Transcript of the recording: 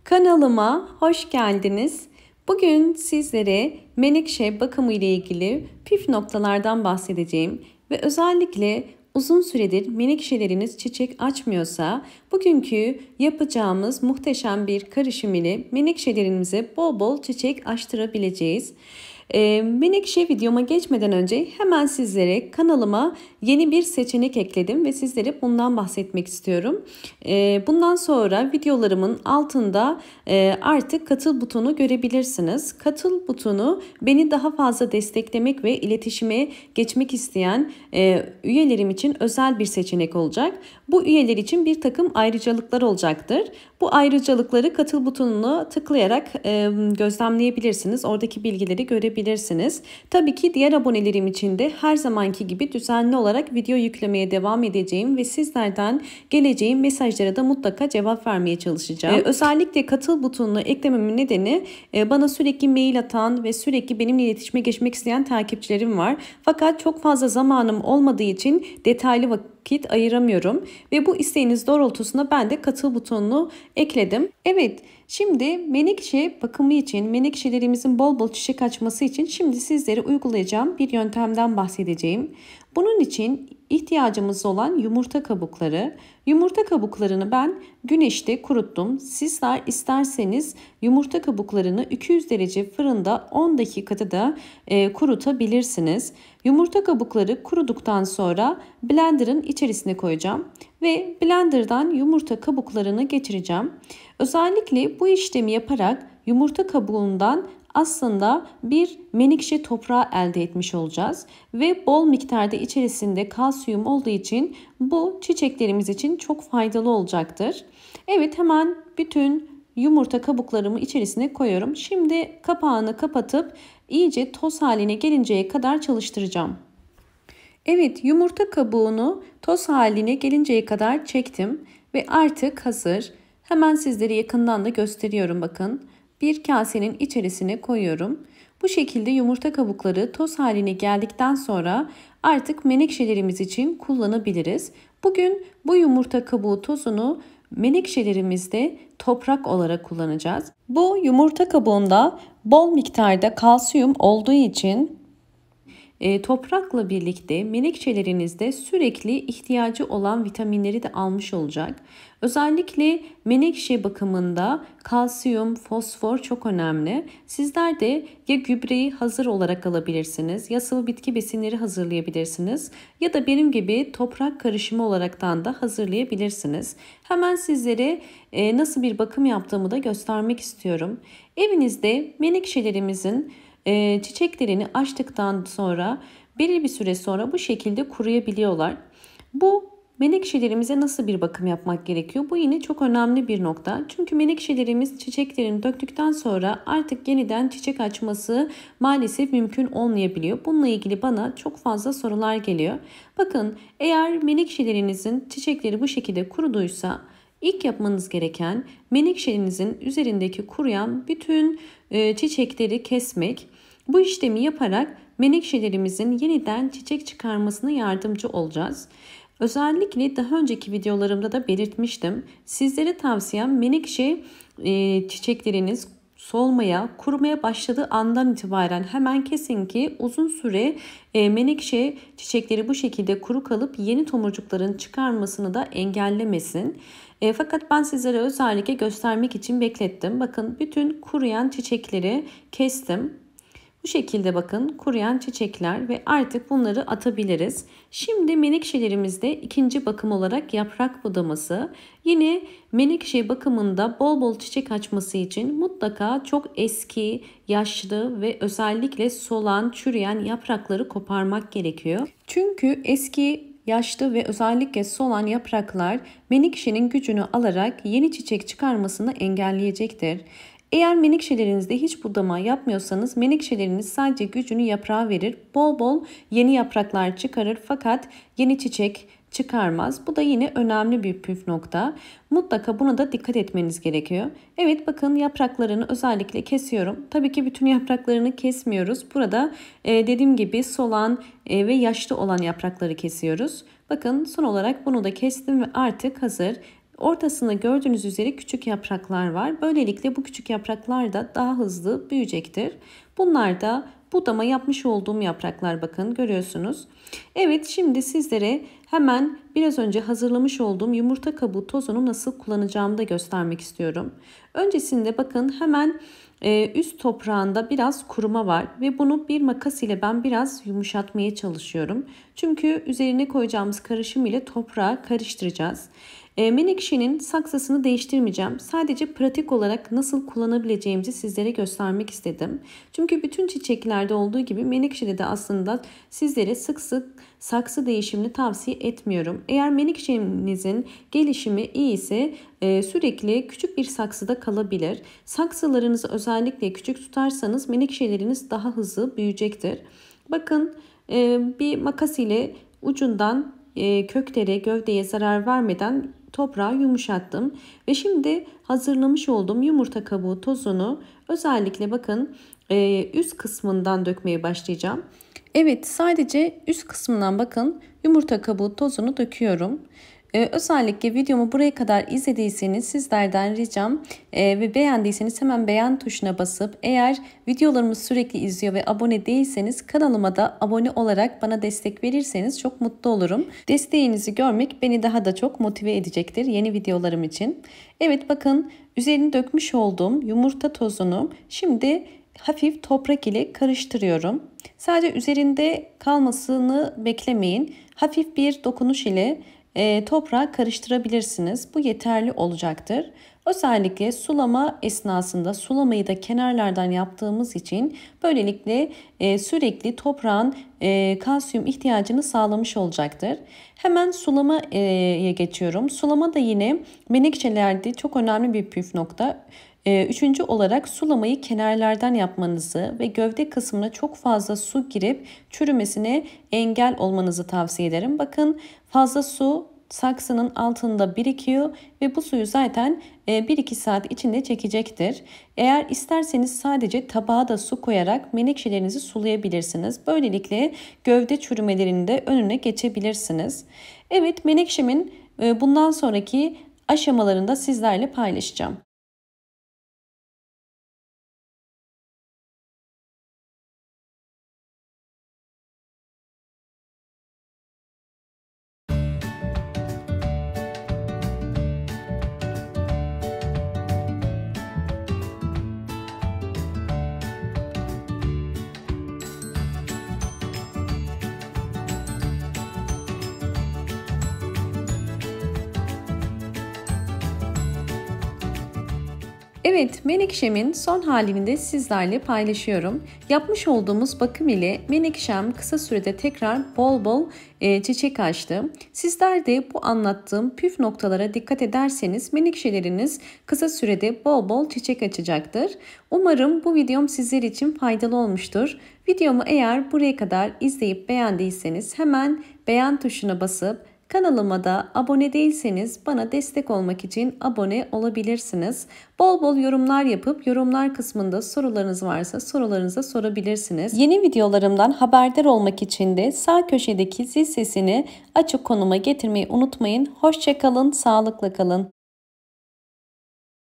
Kanalıma hoş geldiniz. Bugün sizlere menekşe bakımı ile ilgili püf noktalardan bahsedeceğim ve özellikle uzun süredir menekşeleriniz çiçek açmıyorsa bugünkü yapacağımız muhteşem bir karışım ile menekşelerimize bol bol çiçek açtırabileceğiz. Menekşe videoma geçmeden önce hemen sizlere kanalıma yeni bir seçenek ekledim ve sizlere bundan bahsetmek istiyorum. Bundan sonra videolarımın altında artık katıl butonu görebilirsiniz. Katıl butonu beni daha fazla desteklemek ve iletişime geçmek isteyen üyelerim için özel bir seçenek olacak. Bu üyeler için bir takım ayrıcalıklar olacaktır. Bu ayrıcalıkları katıl butonuna tıklayarak gözlemleyebilirsiniz. Oradaki bilgileri görebilirsiniz. Tabii ki diğer abonelerim için de her zamanki gibi düzenli olarak video yüklemeye devam edeceğim ve sizlerden geleceğim mesajlara da mutlaka cevap vermeye çalışacağım. Özellikle katıl butonunu eklememin nedeni bana sürekli mail atan ve sürekli benimle iletişime geçmek isteyen takipçilerim var. Fakat çok fazla zamanım olmadığı için detaylı vakit ayıramıyorum ve bu isteğiniz doğrultusunda ben de katıl butonunu ekledim. Evet, şimdi menekşe bakımı için, menekşelerimizin bol bol çiçek açması için şimdi sizlere uygulayacağım bir yöntemden bahsedeceğim. Bunun için ihtiyacımız olan yumurta kabukları. Yumurta kabuklarını ben güneşte kuruttum. Sizler isterseniz yumurta kabuklarını 200 derece fırında 10 dakikada da kurutabilirsiniz. Yumurta kabukları kuruduktan sonra blenderın içerisine koyacağım ve blenderdan yumurta kabuklarını geçireceğim. Özellikle bu işlemi yaparak yumurta kabuğundan aslında bir menekşe toprağı elde etmiş olacağız ve bol miktarda içerisinde kalsiyum olduğu için bu çiçeklerimiz için çok faydalı olacaktır. Evet, hemen bütün yumurta kabuklarımı içerisine koyuyorum. Şimdi kapağını kapatıp iyice toz haline gelinceye kadar çalıştıracağım. Evet, yumurta kabuğunu toz haline gelinceye kadar çektim ve artık hazır. Hemen sizlere yakından da gösteriyorum, bakın. Bir kasenin içerisine koyuyorum. Bu şekilde yumurta kabukları toz haline geldikten sonra artık menekşelerimiz için kullanabiliriz. Bugün bu yumurta kabuğu tozunu menekşelerimizde toprak olarak kullanacağız. Bu yumurta kabuğunda bol miktarda kalsiyum olduğu için toprakla birlikte menekşelerinizde sürekli ihtiyacı olan vitaminleri de almış olacak. Özellikle menekşe bakımında kalsiyum, fosfor çok önemli. Sizler de ya gübreyi hazır olarak alabilirsiniz, ya sıvı bitki besinleri hazırlayabilirsiniz ya da benim gibi toprak karışımı olaraktan da hazırlayabilirsiniz. Hemen sizlere nasıl bir bakım yaptığımı da göstermek istiyorum. Evinizde menekşelerimizin çiçeklerini açtıktan sonra belirli bir süre sonra bu şekilde kuruyabiliyorlar. Bu menekşelerimize nasıl bir bakım yapmak gerekiyor? Bu yine çok önemli bir nokta. Çünkü menekşelerimiz çiçeklerini döktükten sonra artık yeniden çiçek açması maalesef mümkün olmayabiliyor. Bununla ilgili bana çok fazla sorular geliyor. Bakın, eğer menekşelerinizin çiçekleri bu şekilde kuruduysa İlk yapmanız gereken menekşenizin üzerindeki kuruyan bütün çiçekleri kesmek. Bu işlemi yaparak menekşelerimizin yeniden çiçek çıkarmasına yardımcı olacağız. Özellikle daha önceki videolarımda da belirtmiştim. Sizlere tavsiyem menekşe çiçekleriniz solmaya, kurumaya başladığı andan itibaren hemen kesin ki uzun süre menekşe çiçekleri bu şekilde kuru kalıp yeni tomurcukların çıkarmasını da engellemesin. Fakat ben sizlere özellikle göstermek için beklettim. Bakın, bütün kuruyan çiçekleri kestim. Bu şekilde bakın, kuruyan çiçekler ve artık bunları atabiliriz. Şimdi menekşelerimizde ikinci bakım olarak yaprak budaması. Yine menekşe bakımında bol bol çiçek açması için mutlaka çok eski, yaşlı ve özellikle solan, çürüyen yaprakları koparmak gerekiyor. Çünkü eski, yaşlı ve özellikle solan yapraklar menekşenin gücünü alarak yeni çiçek çıkarmasını engelleyecektir. Eğer menekşelerinizde hiç budama yapmıyorsanız menekşeleriniz sadece gücünü yaprağa verir. Bol bol yeni yapraklar çıkarır fakat yeni çiçek çıkarmaz. Bu da yine önemli bir püf nokta. Mutlaka buna da dikkat etmeniz gerekiyor. Evet, bakın, yapraklarını özellikle kesiyorum. Tabii ki bütün yapraklarını kesmiyoruz. Burada dediğim gibi solan ve yaşlı olan yaprakları kesiyoruz. Bakın, son olarak bunu da kestim ve artık hazır. Ortasında gördüğünüz üzere küçük yapraklar var. Böylelikle bu küçük yapraklar da daha hızlı büyüyecektir. Bunlar da budama yapmış olduğum yapraklar, bakın görüyorsunuz. Evet, şimdi sizlere hemen biraz önce hazırlamış olduğum yumurta kabuğu tozunu nasıl kullanacağımı da göstermek istiyorum. Öncesinde bakın hemen üst toprağında biraz kuruma var ve bunu bir makas ile ben biraz yumuşatmaya çalışıyorum. Çünkü üzerine koyacağımız karışım ile toprağı karıştıracağız. Menekşenin saksısını değiştirmeyeceğim. Sadece pratik olarak nasıl kullanabileceğimizi sizlere göstermek istedim. Çünkü bütün çiçeklerde olduğu gibi menekşede de aslında sizlere sık sık saksı değişimini tavsiye etmiyorum. Eğer menekşenizin gelişimi iyi ise sürekli küçük bir saksıda kalabilir. Saksılarınızı özellikle küçük tutarsanız menekşeleriniz daha hızlı büyüyecektir. Bakın bir makas ile ucundan köklere, gövdeye zarar vermeden toprağı yumuşattım. Ve şimdi hazırlamış olduğum yumurta kabuğu tozunu özellikle bakın üst kısmından dökmeye başlayacağım. Evet, sadece üst kısmından bakın yumurta kabuğu tozunu döküyorum. Özellikle videomu buraya kadar izlediyseniz sizlerden ricam ve beğendiyseniz hemen beğen tuşuna basıp, eğer videolarımı sürekli izliyor ve abone değilseniz kanalıma da abone olarak bana destek verirseniz çok mutlu olurum. Desteğinizi görmek beni daha da çok motive edecektir yeni videolarım için. Evet, bakın üzerine dökmüş olduğum yumurta tozunu şimdi hafif toprak ile karıştırıyorum. Sadece üzerinde kalmasını beklemeyin. Hafif bir dokunuş ile toprağı karıştırabilirsiniz. Bu yeterli olacaktır. Özellikle sulama esnasında sulamayı da kenarlardan yaptığımız için böylelikle sürekli toprağın kalsiyum ihtiyacını sağlamış olacaktır. Hemen sulamaya geçiyorum. Sulama da yine menekşelerde çok önemli bir püf nokta. Üçüncü olarak sulamayı kenarlardan yapmanızı ve gövde kısmına çok fazla su girip çürümesine engel olmanızı tavsiye ederim. Bakın fazla su saksının altında birikiyor ve bu suyu zaten 1-2 saat içinde çekecektir. Eğer isterseniz sadece tabağa da su koyarak menekşelerinizi sulayabilirsiniz. Böylelikle gövde çürümelerinin de önüne geçebilirsiniz. Evet, menekşemin bundan sonraki aşamalarını da sizlerle paylaşacağım. Evet, menekşemin son halini de sizlerle paylaşıyorum. Yapmış olduğumuz bakım ile menekşem kısa sürede tekrar bol bol çiçek açtı. Sizler de bu anlattığım püf noktalara dikkat ederseniz menekşeleriniz kısa sürede bol bol çiçek açacaktır. Umarım bu videom sizler için faydalı olmuştur. Videomu eğer buraya kadar izleyip beğendiyseniz hemen beğen tuşuna basıp, kanalıma da abone değilseniz bana destek olmak için abone olabilirsiniz. Bol bol yorumlar yapıp yorumlar kısmında sorularınız varsa sorularınızı sorabilirsiniz. Yeni videolarımdan haberdar olmak için de sağ köşedeki zil sesini açık konuma getirmeyi unutmayın. Hoşça kalın, sağlıkla kalın.